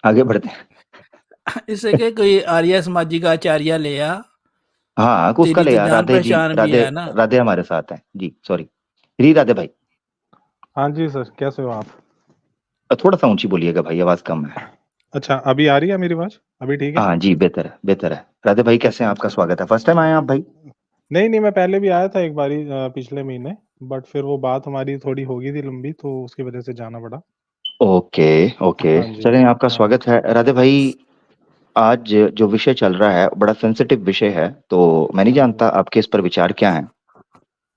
आगे बढ़ते हैं। इससे क्या कोई आर्य समाजी का आचार्य ले आ। हाँ उसका तेरी ले तो यार, जान राधे जी, पहचान भी राधे। है ना। राधे हमारे साथ है जी, सॉरी। श्री राधे भाई। हाँ जी सर, कैसे हो आप? थोड़ा सा ऊंची बोलिएगा भाई, आवाज कम है। अच्छा, अभी आ रही है मेरी आवाज? अभी ठीक है? हाँ जी, बेहतर है, बेहतर है। राधे भाई कैसे हैं? आपका स्वागत है, फर्स्ट टाइम आए हैं आप भाई? नहीं नहीं, मैं पहले भी आया था एक बारी पिछले महीने। बट फिर वो बात हमारी थोड़ी हो गई थी लंबी, तो उसकी वजह से जाना पड़ा। ओके ओके, हाँ जी। चलें, आपका हाँ। स्वागत है राधे भाई। आज जो विषय चल रहा है बड़ा सेंसिटिव विषय है, तो मैं नहीं हाँ जी। जानता आपके इस पर विचार क्या है।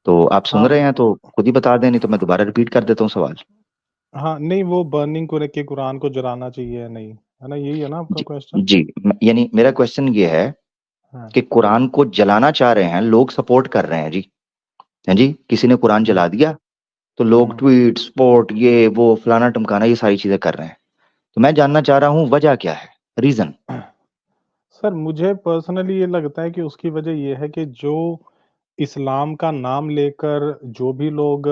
तो आप सुन रहे हाँ हैं तो खुद ही बता दें, नहीं तो मैं दोबारा रिपीट कर देता हूँ सवाल। हाँ, नहीं वो बर्निंग को के कुरान को जलाना चाहिए या नहीं, है ना? यही है ना आपका जी क्वेश्चन? जी, यानी मेरा क्वेश्चन ये है हाँ। कि कुरान को जलाना चाह रहे हैं लोग, सपोर्ट कर रहे हैं जी। हैं जी, किसी ने कुरान हम्म। जला दिया तो लोग हम्म। ट्वीट स्पोर्ट ये वो फलाना टमकाना ये सारी चीजें कर रहे हैं। तो मैं जानना चाह रहा हूँ वजह क्या है, रीजन। सर मुझे पर्सनली ये लगता है कि उसकी वजह ये है कि जो इस्लाम का नाम लेकर जो भी लोग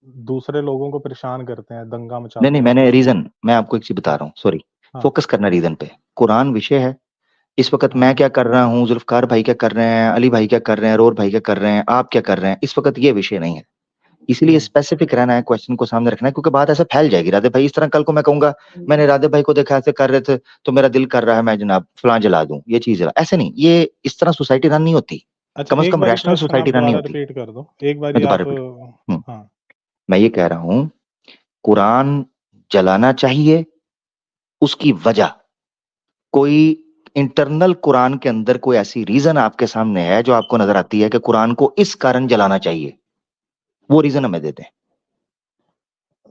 दूसरे लोगों को परेशान करते हैं, दंगा नहीं नहीं, मचाते हैं मैंने कुछ भी। रीजन, मैं आपको एक चीज बता हाँ। रहा हूँ, सॉरी। हाँ। फोकस करना रीजन पे। कुरान विषय है। इस वक्त मैं हाँ। क्या कर रहा हूँ, जुल्फकार भाई क्या कर रहे हैं, अली भाई क्या कर रहे हैं, रोर भाई क्या कर रहे हैं, आप क्या कर रहे हैं, इस वक्त ये विषय नहीं है। इसीलिए हम्म। स्पेसिफिक रहना है, क्वेश्चन को सामने रखना है, क्योंकि बात ऐसे फैल जाएगी राधे भाई। इस तरह कल को मैं कहूंगा मैंने राधे भाई को देखा ऐसे कर रहे थे तो मेरा दिल कर रहा है मैं जनाब फलां जला दूं, ये चीज है ऐसे नहीं, ये इस तरह सोसाइटी रन नहीं होती। अच्छा, कम से एक कम बारी रैशनल क्वेश्चन आप सोसाइटी रन नहीं दोबारा होती। रिपीट कर दो, एक मैं बारी दोबारा आप। रिपीट। हम्म, हाँ। मैं ये कह रहा हूँ कुरान जलाना चाहिए, उसकी वजह कोई इंटरनल कुरान के अंदर कोई ऐसी रीजन आपके सामने है जो आपको नजर आती है कि कुरान को इस कारण जलाना चाहिए, वो रीजन हमें देते हैं।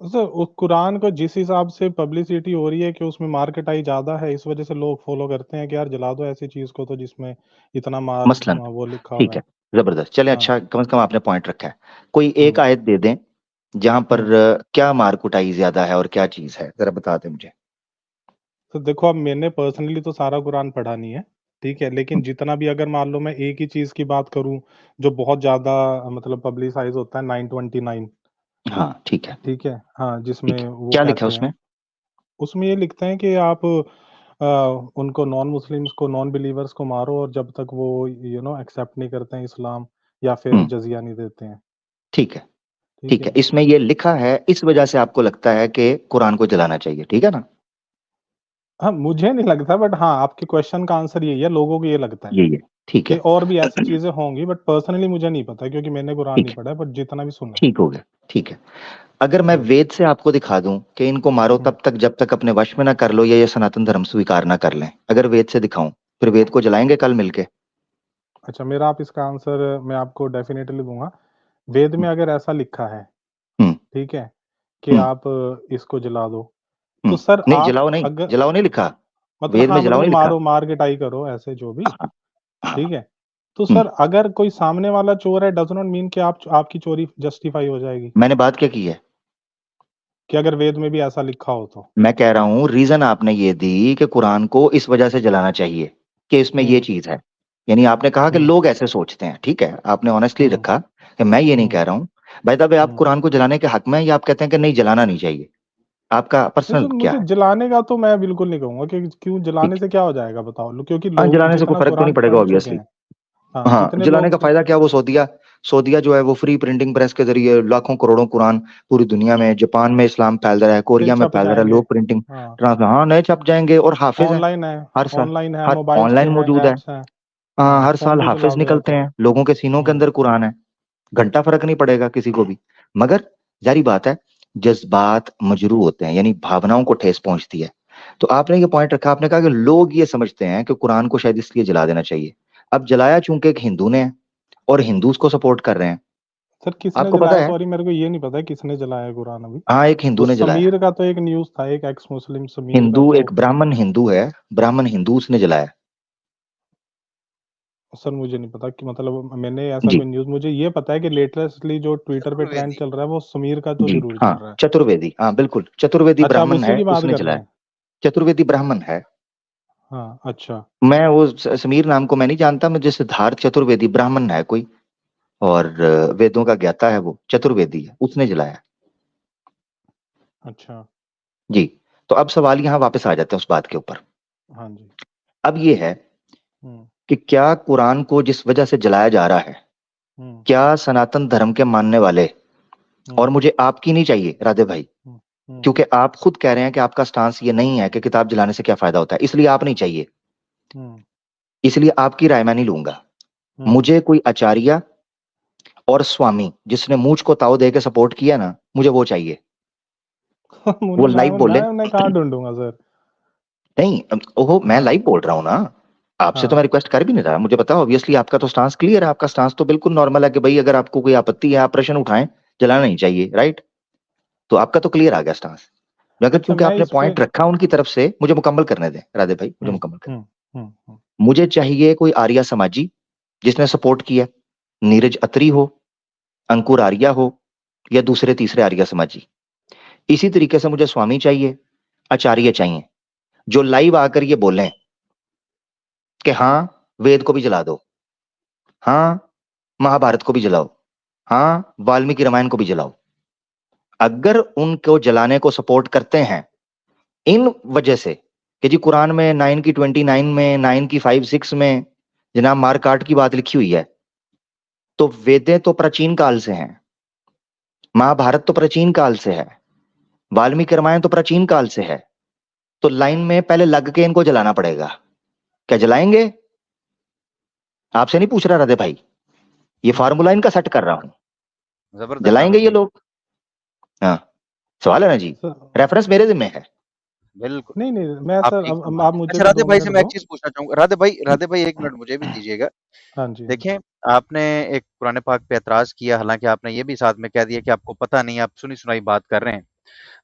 सर उस कुरान को जिस हिसाब से पब्लिसिटी हो रही है कि उसमें मार्केटाई ज्यादा है, इस वजह से लोग फॉलो करते हैं कि यार जला दो ऐसी चीज को तो जिसमें इतना मसलन, वो लिखा हुआ ठीक है, है। जबरदस्त, चले, हाँ। अच्छा कम से कम आपने पॉइंट रखा है। कोई एक हम्म। आयत दे दें जहां पर हम्म। क्या मार कुटाई ज्यादा है और क्या चीज है, जरा बता दें मुझे। तो देखो, अब मैंने पर्सनली तो सारा कुरान पढ़ा नहीं है, ठीक है, लेकिन जितना भी अगर मान लो मैं एक ही चीज की बात करूं जो बहुत ज्यादा मतलब पब्लिसाइज होता है, 929। हाँ ठीक है। ठीक है। हाँ, ठीक जिसमें है, वो क्या लिखा है कहते हैं, उसमें? उसमें ये लिखते हैं कि आप उनको नॉन मुस्लिम्स को, नॉन बिलीवर्स को मारो, और जब तक वो एक्सेप्ट नहीं करते हैं इस्लाम, या फिर हम्म, जजिया नहीं देते हैं। ठीक है। ठीक ठीक है, है। इसमें ये लिखा है, इस वजह से आपको लगता है कि कुरान को जलाना चाहिए, ठीक है ना? हाँ, मुझे नहीं लगता, बट हाँ, आपके क्वेश्चन का आंसर यही है, लोगों को ये लगता है यही है, ठीक कि है। और भी ऐसी चीजें होंगी, बट पर्सनली मुझे नहीं पता क्योंकि मैंने कुरान ठीक नहीं है, पढ़ा है, बट जितना भी सुना है। ठीक हो गया, ठीक है। अगर मैं हम्म। वेद से आपको दिखा दूं कि इनको मारो हम्म। तब तक जब तक अपने वश में ना कर लो या ये सनातन धर्म स्वीकार ना कर लें, अगर वेद से दिखाऊं, फिर वेद को जलाएंगे कल मिलके? अच्छा, मेरा आप इसका आंसर मैं आपको डेफिनेटली दूंगा। वेद में अगर ऐसा लिखा है, हम्म ठीक है, कि हम्म आप इसको जला दो, तो सर नहीं, आप जलाओ नहीं, अगर जलाओ नहीं लिखा। मतलब, वेद में हाँ जलाओ मतलब नहीं लिखा। मारो, मार के करो, ऐसे जो भी। हाँ हाँ। ठीक है। तो हम्म, सर अगर कोई सामने वाला चोर है, डज नॉट मीन कि आप आपकी चोरी जस्टिफाई हो जाएगी, मैंने बात क्या की है? कि अगर वेद में भी ऐसा लिखा हो तो। मैं कह रहा हूँ रीजन आपने ये दी कि कुरान को इस वजह से जलाना चाहिए कि इसमें ये हम्म। चीज है। यानी आपने कहा कि हम्म। लोग ऐसे सोचते हैं, ठीक है, आपने ऑनेस्टली हम्म। रखा कि मैं ये नहीं हम्म। कह रहा हूँ। भाई साहब, आप हम्म। कुरान को जलाने के हक में हैं या आप कहते हैं कि नहीं जलाना नहीं चाहिए? आपका नहीं पर्सनल तो क्या मुझे है? जलाने का तो मैं बिल्कुल नहीं कहूंगा कि क्यों ठीक जलाने है। से क्या हो जाएगा बताओ, क्योंकि हाँ, लोग जलाने से कोई जितना फर्क तो नहीं कुरान पड़ेगा पढ़ चुके ऑब्वियसली। हैं। हाँ, हाँ, जितने जलाने लोग का फायदा क्या, वो सोदिया, सोदिया जो है वो फ्री प्रिंटिंग प्रेस के जरिए लाखों करोड़ों कुरान पूरी दुनिया में, जापान में इस्लाम फैल रहा है, फिर कोरिया में छप फैल रहा है, जाएंगे। लोग प्रिंटिंग हाँ। ट्रांसलेट, हाँ नए छप जाएंगे और हाफिज हैं। ऑनलाइन है। हर साल, ऑनलाइन है, हर मोबाइल्स पे ऑनलाइन हैं, मौजूद है। ऐप्स हैं। हाँ, हाँ, हर फोन साल पे चला हाफिज दो या निकलते तो। हैं, लोगों के सीनों के हम्म। अंदर कुरान है। घंटा फर्क नहीं पड़ेगा किसी को भी। मगर जारी बात है, जज्बात मजरू होते हैं, यानी भावनाओं को ठेस पहुंचती है। तो आपने ये पॉइंट रखा, आपने कहा कि लोग ये समझते हैं कि कुरान को शायद इसलिए जला देना चाहिए। अब जलाया चूंकि एक हिंदू ने है और हिंदू उसको सपोर्ट कर रहे हैं। सर किसने आपको पता जलाया, है? सॉरी मेरे को ये नहीं पता है किसने जलाया कुरान अभी। हाँ, एक हिंदू वो ने जलाया। समीर का तो एक न्यूज़ था, एक एक्स मुस्लिम समीर का हिंदू, तो। एक ब्राह्मण हिंदू है, ब्राह्मण हिंदू, उसने जलाया। सर मुझे नहीं पता कि मतलब मैंने ऐसा जी कोई न्यूज़, मुझे ये पता है कि लेटेस्टली जो ट्विटर पे ट्रेंड चतुर्वेदी। चल रहा है वो समीर का तो जी जरूर हाँ, चल रहा है। चतुर्वेदी, हाँ बिल्कुल, चतुर्वेदी अच्छा, आप ब्राह्मण उसी है, की बात उसने कर रहे जलाया। हैं? चतुर्वेदी ब्राह्मण है। हाँ, अच्छा। मैं वो समीर नाम को मैं नहीं जानता, मुझे सिद्धार्थ चतुर्वेदी ब्राह्मण है कोई, और वेदों का ज्ञाता है, वो चतुर्वेदी है, उसने जलाया। अच्छा। जी। तो अब सवाल यहाँ वापस आ जाते हैं उस बात के ऊपर। हाँ जी। अब ये है कि क्या कुरान को जिस वजह से जलाया जा रहा है, क्या सनातन धर्म के मानने वाले, और मुझे आपकी नहीं चाहिए राधे भाई, क्योंकि आप खुद कह रहे हैं कि आपका स्टांस ये नहीं है कि किताब जलाने से क्या फायदा होता है, इसलिए आप नहीं चाहिए, इसलिए आपकी राय मैं नहीं लूंगा। मुझे कोई आचार्य और स्वामी जिसने मूछ को ताव दे के सपोर्ट किया ना, मुझे वो चाहिए। वो लाइव बोले। मैं कहाँ ढूंढूंगा सर? नहीं ओहो, मैं लाइव बोल रहा हूँ ना आपसे, तो मैं रिक्वेस्ट कर भी नहीं रहा। मुझे पता, ऑब्वियसली आपका तो स्टांस क्लियर है, आपका स्टांस तो बिल्कुल नॉर्मल है कि भाई अगर आपको कोई आपत्ति है आप प्रश्न उठाएं, जलाना नहीं चाहिए, राइट? तो आपका तो क्लियर आ गया स्टांस। मगर क्योंकि आपने पॉइंट रखा उनकी तरफ से, मुझे मुकम्मल करने दें राधे भाई, मुझे मुकम्मल करने। मुझे चाहिए कोई आर्या समाजी जिसने सपोर्ट किया, नीरज अत्री हो, अंकुर आर्या हो, या दूसरे तीसरे आर्या समाजी। इसी तरीके से मुझे स्वामी चाहिए, आचार्य चाहिए, जो लाइव आकर ये बोलें कि हाँ वेद को भी जला दो, हाँ महाभारत को भी जलाओ, हाँ वाल्मीकि रामायण को भी जलाओ। अगर उनको जलाने को सपोर्ट करते हैं इन वजह से कि जी कुरान में 9 की 29 में, 9 की 5-6 में जनाब मारकाट की बात लिखी हुई है, तो वेदें तो प्राचीन काल से हैं, महाभारत तो प्राचीन काल से है, वाल्मीकि रामायण तो प्राचीन काल से है, तो लाइन में पहले लग के इनको जलाना पड़ेगा। क्या जलाएंगे? आपसे नहीं पूछ रहा राधे भाई, ये फार्मूला इनका सेट कर रहा हूं। जलाएंगे ये लोग? हाँ सवाल है ना जी, रेफरेंस मेरे जिम्मे है। बिल्कुल नहीं मैं सर आप मुझे अच्छा राधे भाई से मैं एक चीज पूछना चाहूंगा। राधे भाई 1 मिनट मुझे भी दीजिएगा। हाँ जी। देखें, आपने एक कुरान पाक पे एतराज किया, हालांकि आपने ये भी साथ में कह दिया कि आपको पता नहीं, आप सुनी सुनाई बात कर रहे हैं।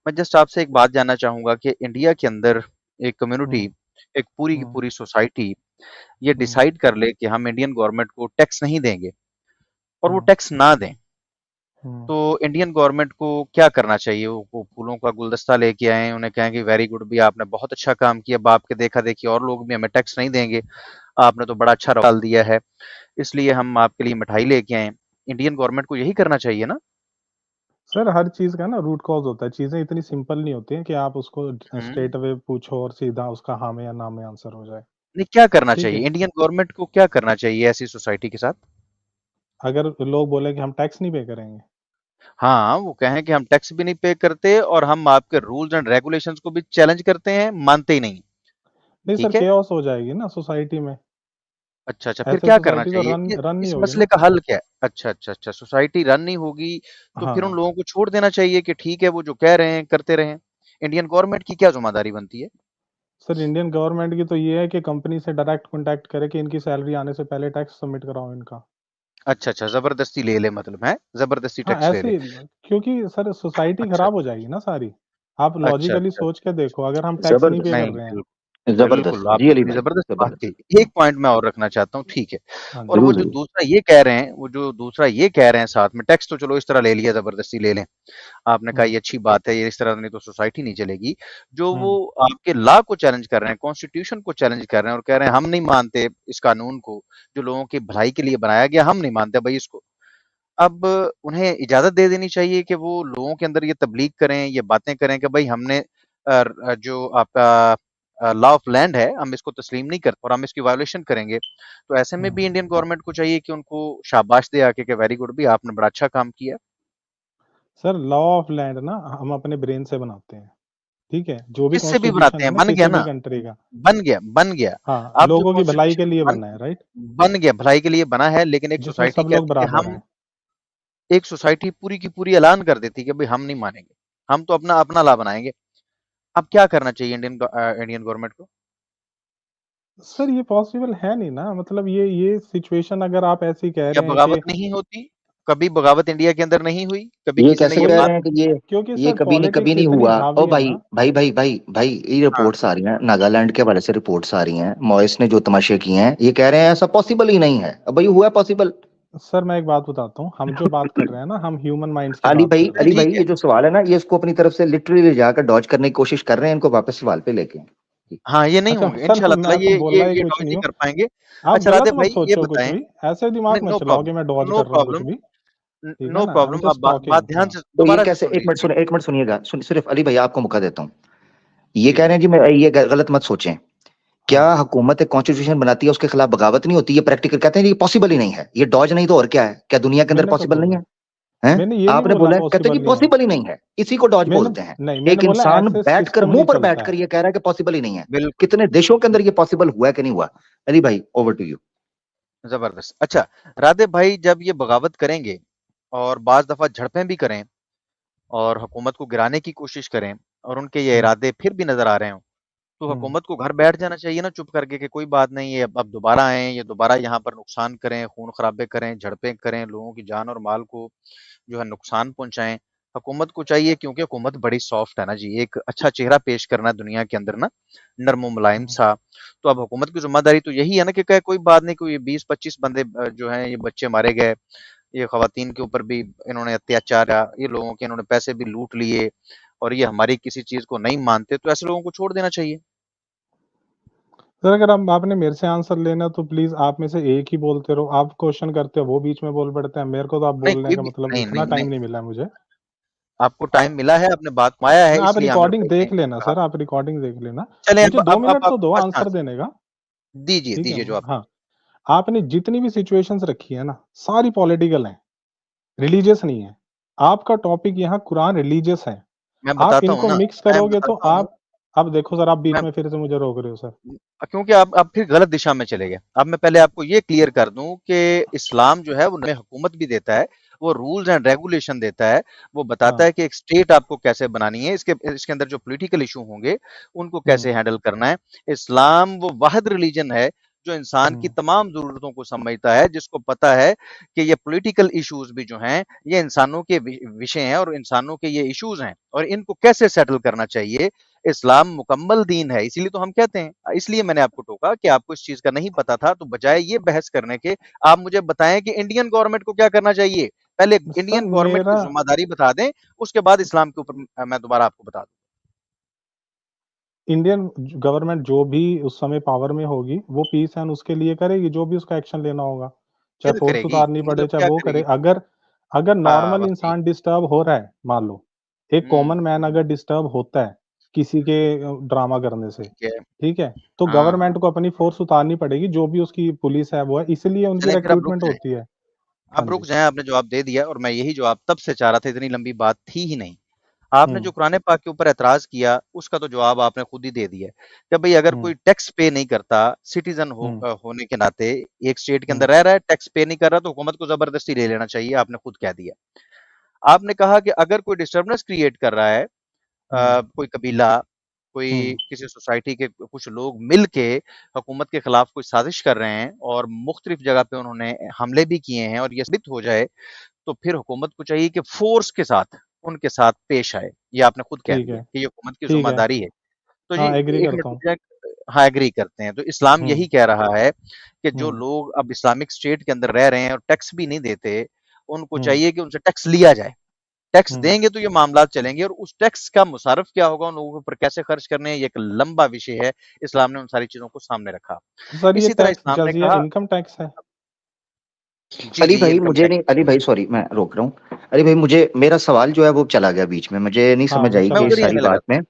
मैं जस्ट आपसे एक बात जानना चाहूंगा कि इंडिया के अंदर एक कम्युनिटी, एक पूरी की पूरी सोसाइटी ये डिसाइड कर ले कि हम इंडियन गवर्नमेंट को टैक्स नहीं देंगे और वो टैक्स ना दें, तो इंडियन गवर्नमेंट को क्या करना चाहिए? वो फूलों का गुलदस्ता लेके आए, उन्हें कहें कि वेरी गुड भी, आपने बहुत अच्छा काम किया, बाप के देखा देखी और लोग भी हमें टैक्स नहीं देंगे, आपने तो बड़ा अच्छा डाल दिया है, इसलिए हम आपके लिए मिठाई लेके आए। इंडियन गवर्नमेंट को यही करना चाहिए ना? सर हर चीज का ना रूट कॉज होता है, चीजें इतनी सिंपल नहीं होती हैं कि आप उसको स्ट्रेट अवे पूछो और सीधा उसका हाँ में या ना में आंसर हो जाए। नहीं, क्या करना चाहिए इंडियन गवर्नमेंट को, क्या करना चाहिए ऐसी सोसाइटी के साथ? अगर लोग बोले कि हम टैक्स नहीं पे करेंगे, हाँ, वो कहें कि हम टैक्स भी नहीं पे करते और हम आपके रूल्स एंड रेगुलेशंस को भी चैलेंज करते हैं, मानते ही नहीं। नहीं सर ठीक है? केओस हो जाएगी ना सोसाइटी में। अच्छा, फिर ऐसे क्या करना सोसाइटी तो चाहिए? रन नहीं इस होगी मसले ना। का हल क्या है? अच्छा, सोसाइटी रन नहीं होगी, तो फिर उन हाँ लोगों को छोड़ देना चाहिए कि ठीक है, वो जो कह रहे हैं करते रहें। इंडियन गवर्नमेंट की क्या ज़िम्मेदारी बनती है? सर इंडियन गवर्नमेंट की तो ये है कि कंपनी से डायरेक्ट कांटेक्ट करे कि इनकी सैलरी आने से पहले टैक्स सबमिट कराओ इनका। अच्छा, ज़बरदस्ती ले ले, मतलब है? ज़बरदस्ती हाँ टैक्स ले ले। ऐसे क्योंकि सर सोसाइटी अच्छा, खराब हो जाएगी ना सारी। आप अच्छा, लॉजिकली अच्छा। सोच के देखो, अगर हम टैक्स नहीं पे जबरदस्त, कर नहीं, रहे हैं। बिल्कुल, जबरदस्त जी आपने अली बड़ी भाई, ज़बरदस्त बात जबरदस्त। कही। एक पॉइंट मैं और रखना चाहता हूँ, ठीक है। हाँ और जी। वो जरूर जो जरूर। दूसरा ये कह रहे हैं, साथ में, टैक्स तो चलो इस तरह ले लिया, ज़बरदस्ती ले लें। आपने कहा ये अच्छी बात है, ये इस तरह नहीं तो सोसाइटी नहीं चलेगी। जो वो आपके लॉ को चैलेंज कर रहे हैं, कॉन्स्टिट्यूशन को चैलेंज कर रहे हैं और कह रहे हैं हम नहीं मानते इस कानून को, जो लोगों की भलाई के लिए बनाया गया, हम नहीं मानते भाई इसको। अब उन्हें इजाज़त दे देनी चाहिए कि वो लोगों के अंदर ये तब्लीग करें, ये बातें करें कि भाई हमने जो आपका लॉ ऑफ लैंड है, हम इसको तस्लीम नहीं करते और हम इसकी वायलेशन करेंगे। तो ऐसे में भी इंडियन गवर्नमेंट को चाहिए कि उनको शाबाश दे आके कि वेरी गुड भी, आपने बड़ा अच्छा काम किया। सर लॉ ऑफ लैंड ना हम अपने ब्रेन से बनाते हैं, ठीक है? जो भी किससे भी बनाते कॉन्स्टिट्यूशन है हैं, ना बन गया किसी भी ना, कंट्री का, बन गया। हाँ अब जो लोगों की भलाई के कॉन्स्टिट्यूशन लिए बन बना है, राइट? बन गया, भलाई के लिए बना है, लेकिन एक जिसमें सोसाइटी सब लोग कहती है कि बराबर हम, हैं। एक सोसाइटी पूरी की पूरी ऐलान कर देती है कि भाई हम नहीं मानेंगे, हम तो अपना अपना लॉ बनाएंगे। अब क्या करना चाहिए इंडियन गवर्नमेंट को? सर ये पॉसिबल है नहीं ना, मतलब ये सिचुएशन अगर आप ऐसी कह क्या रहे हैं कि बगावत नहीं होती? कभी बगावत इंडिया के अंदर नहीं हुई? कभी ये किसी ने कैसे ये कह बात, रहे हैं कि क्योंकि ये सर कभी पॉलिटिक्स नहीं इतनी हुआ? ओ हावी है भाई ना। भाई भाई भाई भाई, ये हाँ, रिपोर्ट्स आ रही हैं नागालैंड के हवाले से, रिपोर्ट्स आ रही हैं, मॉइस ने जो तमाशे किए हैं, ये कह रहे हैं ऐसा पॉसिबल ही नहीं है। अब भाई हुआ पॉसिबल? सर मैं एक बात बताता हूँ, हम जो बात कर रहे हैं ना, हम ह्यूमन माइंड्स की बात कर रहे अली हैं। भाई ठीक है। ये जो सवाल है ना, ये इसको अपनी तरफ से लिटरली ले जाकर डॉज करने की कोशिश कर रहे हैं, इनको वापस सवाल पे लेके आएं। हाँ, ये नहीं अच्छा होंगे सर इंशाल्लाह ताला, मैं ये बोल ये रहा ही ये कुछ डॉज नहीं नहीं हूँ। कर पाएंगे। आप अच्छा गलत राधे मत भाई ये सोचो कुछ बताएं। भी, ऐसे दिमाग नहीं, मत नो चलाओ कि प्रॉब्लम, मैं डॉज नो कर रहा हूँ कुछ प्रॉब्लम, भी। ठीक है नो ना, आई प्रॉब्लम। एम आप जस्ट बात टॉकिंग। ध्यान हाँ से तो ये दोबारा से कैसे, सुन एक मिनट लीजिए। सुनिए, एक मिनट सुनिएगा, सिर्फ अली भाई आपको मौका देता हूँ। ये जी कह रहे हैं जी, मैं ये गलत मत सोचें, क्या हाँ हुकूमत एक कॉन्स्टिट्यूशन बनाती है उसके खिलाफ बगावत नहीं होती? ये प्रैक्टिकल कहते हैं ये पॉसिबल ही नहीं है, ये डॉज नहीं तो और क्या है? क्या दुनिया के अंदर मैंने कब पॉसिबल नहीं बोला? है? हैं? मैंने ये नहीं आपने बोला बोला है, कहते हैं पॉसिबल जी नहीं है। पॉसिबल ही नहीं है, इसी को डॉज मैंने बोलते हैं। नहीं, मैंने एक बोला इंसान ऐसे बैठकर सिस्टम मुंह नहीं पर चलता बैठकर है। ये कह रहा है कि पॉसिबल ही नहीं है। बिल्कुल कितने देशों के अंदर ये पॉसिबल हुआ है कि नहीं हुआ? अली भाई, ओवर टू यू। जबरदस्त। अच्छा, राधे भाई जब ये बगावत करेंगे और बाज दफा झड़पें भी करें और हुकूमत को गिराने की कोशिश करें और उनके ये हम्म इरादे फिर भी नजर आ रहे हों, तो हम्म हुकूमत को घर बैठ जाना चाहिए ना चुप करके कि कोई बात नहीं है, अब दोबारा आए, ये दोबारा यहाँ पर नुकसान करें, खून खराबे करें, झड़पें करें, लोगों की जान और माल को जो है नुकसान पहुंचाएं। हुकूमत को चाहिए, क्योंकि हुकूमत बड़ी सॉफ्ट है ना जी, एक अच्छा चेहरा पेश करना दुनिया के अंदर ना, नरम व मुलायम हम्म। सा। तो अब हुकूमत की जिम्मेदारी तो यही है ना कि कहे कोई बात नहीं, कोई 20-25 बंदे जो हैं ये बच्चे मारे गए, ये खवातीन के ऊपर भी इन्होंने अत्याचार, ये लोगों के इन्होंने पैसे भी लूट लिए और ये हमारी किसी चीज को नहीं मानते, तो ऐसे लोगों को छोड़ देना चाहिए। सर अगर आपने मेरे से आंसर लेना तो प्लीज आप में से एक ही बोलते रहो। आप क्वेश्चन करते हो, वो बीच में बोल पड़ते हैं। मेरे को तो आप नहीं बोलने कोई का भी मतलब नहीं, इतना नहीं, टाइम नहीं, नहीं मिला है मुझे। आपको टाइम मिला है, आपने बात पाया है, ना आप इसलिए आमिर रिकॉर्डिंग भाई ने देख लेना कहा। सर, आप रिकॉर्डिंग देख लेना। चलें मुझे 2 अब मिनट तो आपको दो फर्स्ट आंसर चांस देने का। दीजिए, ठीक है? दीजिए जवाब। हाँ, आपने जितनी भी सिचुएशंस रखी है ना, सारी पॉलिटिकल हैं, रिलीजियस नहीं है। आपका टॉपिक यहाँ कुरान रिलीजियस है। मैं आप बताता हूँ इनको ना, मिक्स मैं करोगे तो बताता हूँ, आप अब देखो सर, आप बीच मैं में फिर से मुझे रोक रहे हो सर। क्योंकि आप फिर गलत दिशा में चले गए। अब मैं पहले आपको ये क्लियर कर दूं कि इस्लाम जो है वो हमें हुकूमत भी देता है, वो रूल्स एंड रेगुलेशन देता है, वो बताता हाँ। है कि एक स्टेट आपको कैसे बनानी है, इसके इसके अंदर जो पॉलिटिकल इशू होंगे उनको हुँ, कैसे हैंडल करना है। इस्लाम वो वाहिद रिलीजन है जो इंसान की हुँ, तमाम जरूरतों को समझता है, जिसको पता है कि ये पॉलिटिकल इश्यूज भी जो हैं ये इंसानों के विषय हैं और इंसानों के ये इश्यूज हैं और इनको कैसे सेटल करना चाहिए। इस्लाम मुकम्मल दीन है, इसीलिए तो हम कहते हैं। इसलिए मैंने आपको टोका कि आपको इस चीज का नहीं पता था, तो बजाय ये बहस करने के आप मुझे बताएं कि इंडियन गवर्नमेंट को क्या करना चाहिए। पहले सर इंडियन गवर्नमेंट की मेरा जिम्मेदारी बता दें, उसके बाद इस्लाम के ऊपर मैं दोबारा आपको बता दूं। इंडियन गवर्नमेंट जो भी उस समय पावर में होगी, वो पीस एंड उसके लिए करेगी, जो भी उसका एक्शन लेना होगा। चाहे फिर फ़ोर्स करेगी उतारनी पड़े, मतलब चाहे क्या वो करे। करेगी। अगर अगर हाँ नॉर्मल बस ठीक। इंसान डिस्टर्ब हो रहा है, मान लो, एक कॉमन मैन अगर डिस्टर्ब होता है, किसी के ड्रामा करने से, ठीक है। ठीक है? तो हाँ हाँ, गवर्नमेंट को अपनी फ़ोर्स उतारनी पड़ेगी, जो भी उसकी पुलिस है वो है, इसीलिए उनकी चलें फिर आप रुक रिक्रूटमेंट जाएं। होती है। हाँ आप रुक जी। जाएं, आपने जवाब दे दिया और मैं यही जवाब तब से चाह रहा था, इतनी लंबी बात थी ही नहीं। आपने हुँ, जो कुरान पाक के ऊपर एतराज किया, उसका तो जवाब आपने खुद ही दे दिया कि भाई अगर हुँ, कोई टैक्स पे नहीं करता, सिटीजन हुँ, होने के नाते, एक स्टेट के हुँ, अंदर रह रहा है, टैक्स पे नहीं कर रहा, तो हुकूमत को जबरदस्ती ले लेना चाहिए। आपने खुद कह दिया। आपने कहा कि अगर कोई डिस्टर्बेंस क्रिएट कर रहा है, हुँ, कोई कबीला, कोई हुँ, किसी सोसाइटी के कुछ लोग मिल के हुकूमत के खिलाफ कोई साजिश कर रहे हैं और मुख्तलिफ जगह पे उन्होंने हमले भी किए हैं और ये साबित हो जाए, तो फिर हुकूमत को चाहिए कि फ़ोर्स के साथ उनके साथ पेश आए। ये आपने खुद कह ठीक दिया है, कि ये हुकूमत की ठीक है। ज़िम्मेदारी है। तो जी हाँ, एग्री 1 करता मिनट रुक हूँ। जाएँ। हाँ, एग्री करते हैं। तो इस्लाम हुँ, यही कह रहा है कि जो हुँ, लोग अब इस्लामिक स्टेट के अंदर रह रहे हैं और टैक्स भी नहीं देते, उनको हुँ, चाहिए कि उनसे टैक्स लिया जाए। टैक्स हुँ। देंगे तो ये मामलात चलेंगे और उस टैक्स का मुसारफ क्या होगा, उन लोगों के ऊपर कैसे खर्च करने हैं, ये एक लंबा विषय है। इस्लाम ने उन सारी चीज़ों को सामने रखा। तो सर ये इसी तरह टैक्स इस्लाम ने जज़िया कहा इनकम टैक्स है? जी, अली जी, ये भाई इनकम मुझे नहीं, टैक्स है। अली भाई सॉरी मैं रोक रहा हूँ। अली भाई मुझे मेरा सवाल जो है वो चला गया बीच में, मुझे नहीं हाँ, समझ वो आई मैं कि चला उधर इस ही गया। सारी आने लगा बात था। में।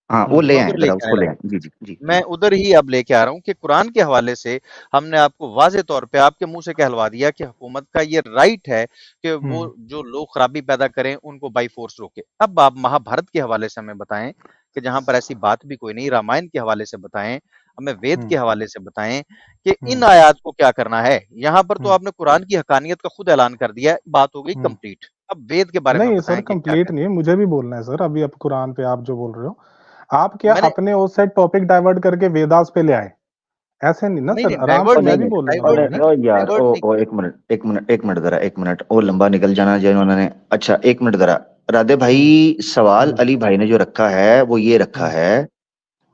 हाँ वो हुँ, ले मैं आए उधर जरा, लेके उसको आने ले लगा आए। था। जी जी जी मैं जी। उधर ही अब लेके आ रहा हूँ कि कुरान के हवाले से हमने आपको वाज़े तौर पे आपके मुँह से कहलवा दिया कि हुकूमत का ये राइट है कि वो हुँ, जो लोग खराबी पैदा करें, उनको बाय फ़ोर्स रोके। अब आप महाभारत के हवाले से हमें बताएँ कि जहाँ पर ऐसी बात भी कोई नहीं, रामायण के हवाले से बताएँ, हमें वेद हुँ, के हवाले से बताएँ कि इन हुँ, आयात को क्या करना है। यहाँ पर तो हुँ, आपने कुरान की हक़ानियत का खुद ऐलान कर दिया है, बात हो गई हुँ। कंप्लीट। अब वेद के बारे में नहीं सर, बताएँ कि क्या कंप्लीट करना नहीं है, मुझे भी बोलना है सर। अभी आप कुरान पे आप जो बोल रहे हो, आप है। क्या मैंने अपने उस साइड टॉपिक डाइवर्ट करके वेदास पे ले आए? ऐसे नहीं ना नहीं, सर, नहीं आराम ओ से डाइवर्ट मैं नहीं नहीं भी नहीं, किया, बोलूँगा ओ अभी, डाइवर्ट है नहीं, ना? ओ यार, डाइवर्ट नहीं ओ किया। एक मिनट एक मिनट एक मिनट जरा, एक मिनट ओ लंबा निकल जाना जो उन्होंने। अच्छा एक मिनट जरा, राधे भाई, हुँ, सवाल हुँ, अली भाई ने जो रखा है वो ये रखा हुँ, है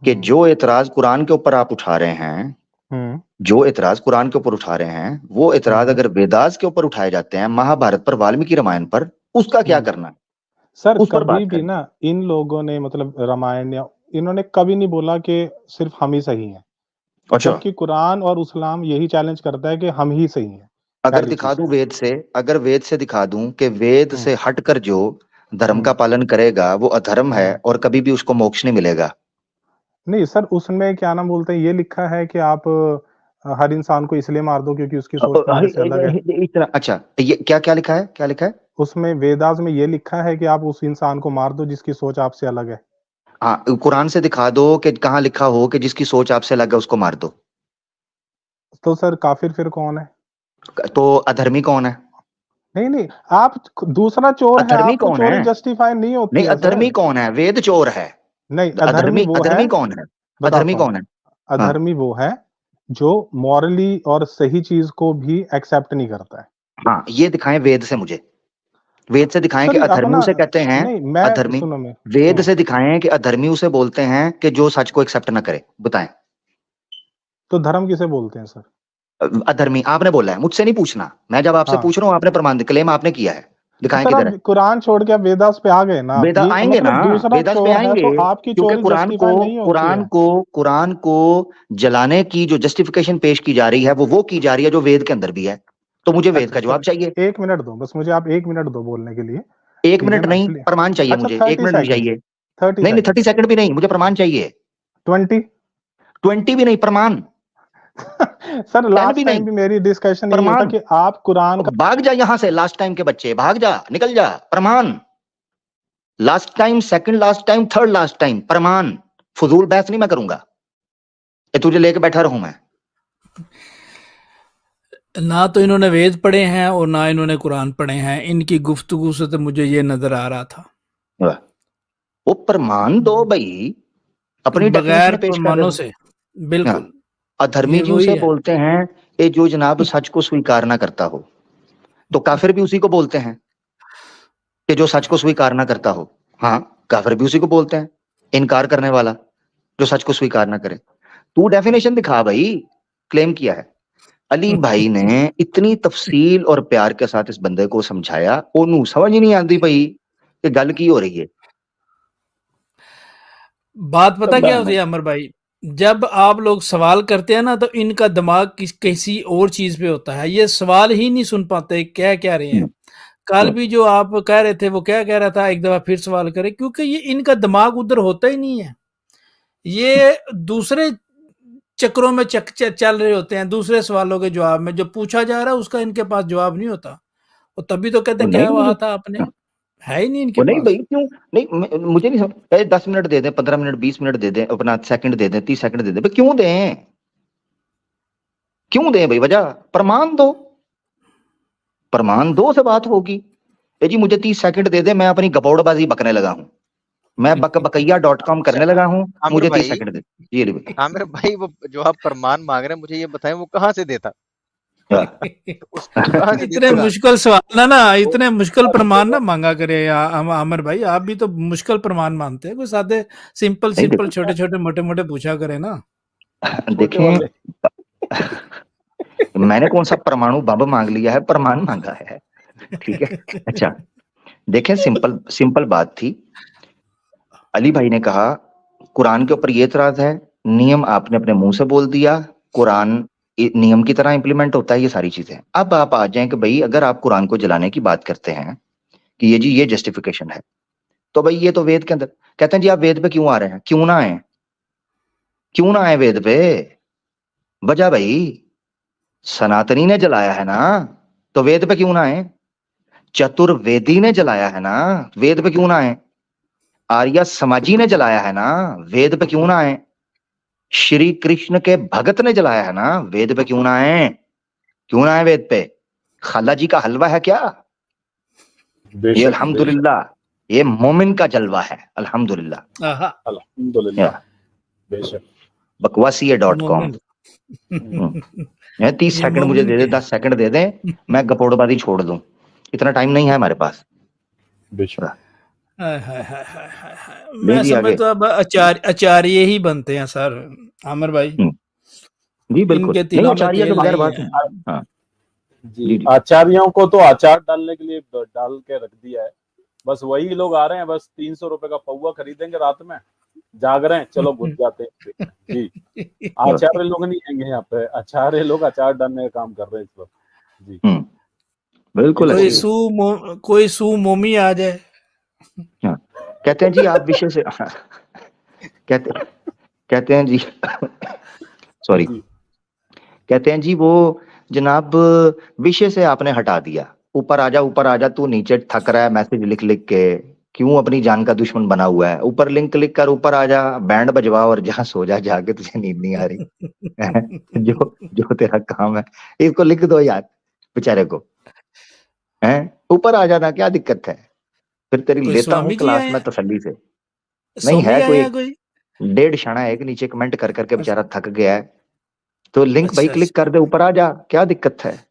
कि हुँ, जो एतराज कुरान के ऊपर आप उठा रहे हैं, हुँ, जो एतराज कुरान के ऊपर उठा रहे हैं, वो एतराज हुँ, अगर वेदास के ऊपर उठाए जाते हैं, महाभारत पर, वाल्मीकि रामायण पर, उसका क्या हुँ। करना है? सर उस पर कभी बात भी करें। ना इन लोगों ने मतलब रामायण या इन्होंने कभी नहीं बोला कि सिर्फ़ हम ही सही हैं। अच्छा, जबकि कुरान और इस्लाम यही चैलेंज करता है कि हम ही सही हैं, अगर पहली दिखा चीज़ दूं तो। वेद से, अगर वेद से दिखा दूं कि वेद हुँ, से हटकर जो धर्म हुँ, का पालन करेगा वो अधर्म है हुँ, और कभी भी उसको मोक्ष नहीं मिलेगा, नहीं सर, उसमें क्या नाम बोलते हैं, ये लिखा है कि आप हर इंसान को इसलिए मार दो क्योंकि उसकी सोच तुम्हारे से अलग है। इतना अच्छा, ये क्या लिखा है, क्या लिखा है? उसमें वेदास में ये लिखा है कि आप उस इंसान को मार दो जिसकी सोच आपसे अलग है। हाँ, कुरान से दिखा दो कि कहाँ लिखा हो कि जिसकी सोच आपसे अलग है उसको मार दो। तो सर काफिर फिर कौन है? तो अधर्मी कौन है? नहीं नहीं, आप दूसरा चोर है, अधर्मी आपको कौन चोरी है? जस्टिफाई नहीं होती नहीं, है अधर्मी सर। कौन है? वेद चोर है। नहीं, अधर्मी वो है, अधर्मी कौन है? अधर्मी बताता हूँ, कौन है? हाँ, अधर्मी वो है जो मॉरली और सही चीज को भी एक्सेप्ट नहीं करता है। हाँ, ये दिखाएं वेद से मुझे। वेद से दिखाएं कि सर अधर्मी अपना, उसे कहते हैं। नहीं मैं, अधर्मी, सुनो मैं, वेद से दिखाएं कि अधर्मी उसे बोलते हैं कि जो सच को एक्सेप्ट ना करे। बताएं। तो धर्म किसे बोलते हैं सर? अधर्मी आपने बोला है, मुझसे नहीं पूछना। मैं जब आपसे हाँ, पूछ रहा हूं, आपने प्रमाण क्लेम आपने किया है, तो दिखाएं सर किधर है। आप कुरान छोड़ के आप वेदास पे आ गए ना, आप वेदा ये आएंगे ना, मतलब दूसरा वेदास पे चोर है आएंगे, तो आपकी क्योंकि चोरी जस्टिफाई नहीं होती है। कुरान को जलाने की जो जस्टिफिकेशन पेश की जा रही है वो की जा रही है जो वेद के अंदर भी है। तो मुझे वेद अच्छा का जवाब सर, चाहिए। 1 मिनट दो बस मुझे, आप 1 मिनट दो बोलने के लिए, एक ठीक है मिनट ना? नहीं, प्रमाण चाहिए अच्छा, मुझे, 1 मिनट नहीं 30 सेकेंड, चाहिए। 30 नहीं नहीं, सेकेंड, 30 सेकंड भी नहीं, मुझे प्रमाण चाहिए। 20। 20 भी नहीं, प्रमाण। सर 10 भी लास्ट नहीं, टाइम भी मेरी डिस्कशन यही होता प्रमाण। कि आप कुरान का, भाग जा यहां से, लास्ट टाइम के बच्चे, भाग जा, निकल जा। प्रमाण। Last time, second last time, third last time, प्रमाण। फजूल बहस नहीं मैं करूंगा, ये तुझे लेके बैठा रहूं मैं। ना तो इन्होंने वेद पढ़े हैं और ना इन्होंने कुरान पढ़े हैं। इनकी गुफ्तगू से तो मुझे ये नजर आ रहा था। वो प्रमाण दो भाई, अपनी बगैर डेफिनेशन पेश कर रहे प्रमाणों हो। से, हाँ, बिल्कुल। अधर्मी ये जी वही उसे है। बोलते हैं ये जो जनाब सच को स्वीकार ना करता हो। तो काफिर भी उसी को बोलते हैं कि जो सच को स्वीकार ना करता हो। हाँ, काफिर भी उसी को बोलते हैं, इनकार करने वाला, जो सच को स्वीकार ना करे। तू डेफिनेशन दिखा भाई, क्लेम किया है। अली भाई ने इतनी तफसील और प्यार के साथ इस बंदे को समझाया, ओनू समझ ही नहीं आती भाई कि गल की हो रही है। बात पता क्या होती है अमर भाई, जब आप लोग सवाल करते हैं ना तो इनका दिमाग किसी और चीज पे होता है। ये सवाल ही नहीं सुन पाते क्या कह रहे हैं। कल भी जो आप कह रहे थे वो क्या कह रहा था, एक दफा फिर सवाल करें, क्योंकि ये इनका दिमाग उधर होता ही नहीं है। ये दूसरे चक्रों में चल रहे होते हैं, दूसरे सवालों के जवाब में। जो पूछा जा रहा है उसका इनके पास जवाब नहीं होता, और तभी तो कहते वो हैं नहीं क्या मुझे, वहा था आपने, है ही नहीं इनके वो नहीं पास। भाई, क्यों नहीं? मुझे नहीं समझ। 10 मिनट दे दें, 15 मिनट, 20 मिनट दे दें, अपना सेकंड दे दें, 30 सेकंड दे दें भाई, क्यों दें? क्यों दें भाई? वजह प्रमाण दो, प्रमाण दो से बात होगी। ए जी मुझे 30 सेकंड दे दे, मैं अपनी गपौड़बाजी बकने लगा हूं, मैं बकबकैया.com करने लगा हूं, आमिर मुझे 30 भाई, सेकंड दे। ये ले भाई। आमिर भाई, वो जो आप प्रमाण मांग रहे हैं, मुझे ये बताएं वो कहाँ से देता? तो उसको कहाँ से इतने देता? मुश्किल सवाल ना इतने मुश्किल प्रमाण ना मांगा करे आमिर भाई। आप भी तो मुश्किल प्रमाण मानते हैं, कोई सादे सिंपल नहीं सिंपल देखो, छोटे छोटे मोटे मोटे पूछा करे ना। छोटे देखें, वाले। मैंने कौन सा परमाणु बम मांग लिया है, प्रमाण मांगा है। ठीक है, अच्छा देखें, सिंपल सिंपल बात थी। अली भाई ने कहा कुरान के ऊपर ये एतराज है, नियम आपने अपने मुंह से बोल दिया, कुरान नियम की तरह इंप्लीमेंट होता है, ये सारी चीजें। अब आप आ जाएं कि भाई अगर आप कुरान को जलाने की बात करते हैं कि ये जी ये जस्टिफिकेशन है, तो भाई ये तो वेद के अंदर। कहते हैं जी आप वेद पे क्यों आ रहे हैं? क्यों ना आए, क्यों ना आए वेद पे? वजह भाई, सनातनी ने जलाया है ना, तो वेद पे क्यों ना आए? चतुर्वेदी ने जलाया है ना, वेद पे क्यों ना आए? आर्य समाजी ने जलाया है ना, वेद पे क्यों ना आए? श्री कृष्ण के भगत ने जलाया है ना, वेद पे क्यों ना आए? क्यों ना आए वेद पे? खाला जी का हलवा है क्या? ये बेशक, अल्हम्दुलिल्लाह, ये मोमिन का जलवा है, अल्हम्दुलिल्लाह। आहा, अल्हम्दुलिल्लाह, बेशक। बकवासीय.com। मोमिन। 30 ये सेकंड मुझे मोमिन दे दे, के 10 सेकंड दे दे, मैं गपोड़बाजी छोड़ दूं। इतना टाइम नहीं है हमारे पास। बेशक। हाय हाय हाय हाय हाय हाय। नहीं मैं जी, आगे। समझता अब आचार्य ही बनते हैं सर आमिर भाई। जी बिल्कुल, इनके नहीं तिलों में आचार्य के तेल बगैर नहीं बात है। नहीं। हाँ जी जी, जी। आचार्यों को तो अचार डालने के लिए डाल के रख दिया है। बस वही लोग आ रहे हैं, बस 300 रुपए का पौवा खरीदेंगे रात में, जाग रहे हैं, चलो घुस जाते हैं। जी, आचार्य लोग नहीं आएंगे यहाँ पे, आचार्य लोग अचार डालने का काम कर रहे हैं इस वक्त। जी, बिल्कुल कोई अच्छी। कोई सू मोमी आ जाए। हाँ, कहते हैं जी आप विषय से कहते कहते हैं जी सॉरी, जी कहते हैं जी वो जनाब विषय से आपने हटा दिया, ऊपर आ जा तू नीचे थक रहा है मैसेज लिख लिख के, क्यों अपनी जान का दुश्मन बना हुआ है, ऊपर लिंक क्लिक कर, ऊपर आ जा, बैंड बजवा और जहाँ सो जा जाके, तुझे नींद नहीं आ रही जो जो तेरा काम है इसको लिख दो यार बेचारे को, हैं ऊपर आ जाना क्या दिक्कत है, फिर तेरी कोई लेता हूँ स्वामी जी क्लास आए में हैं, तसल्ली से। नहीं स्वामी है आए हैं कोई? डेढ़ क्षणा है कि नीचे कमेंट कर करके बेचारा थक गया है, तो लिंक भाई अच्छा क्लिक अच्छा कर दे, ऊपर आ जा, क्या दिक्कत है।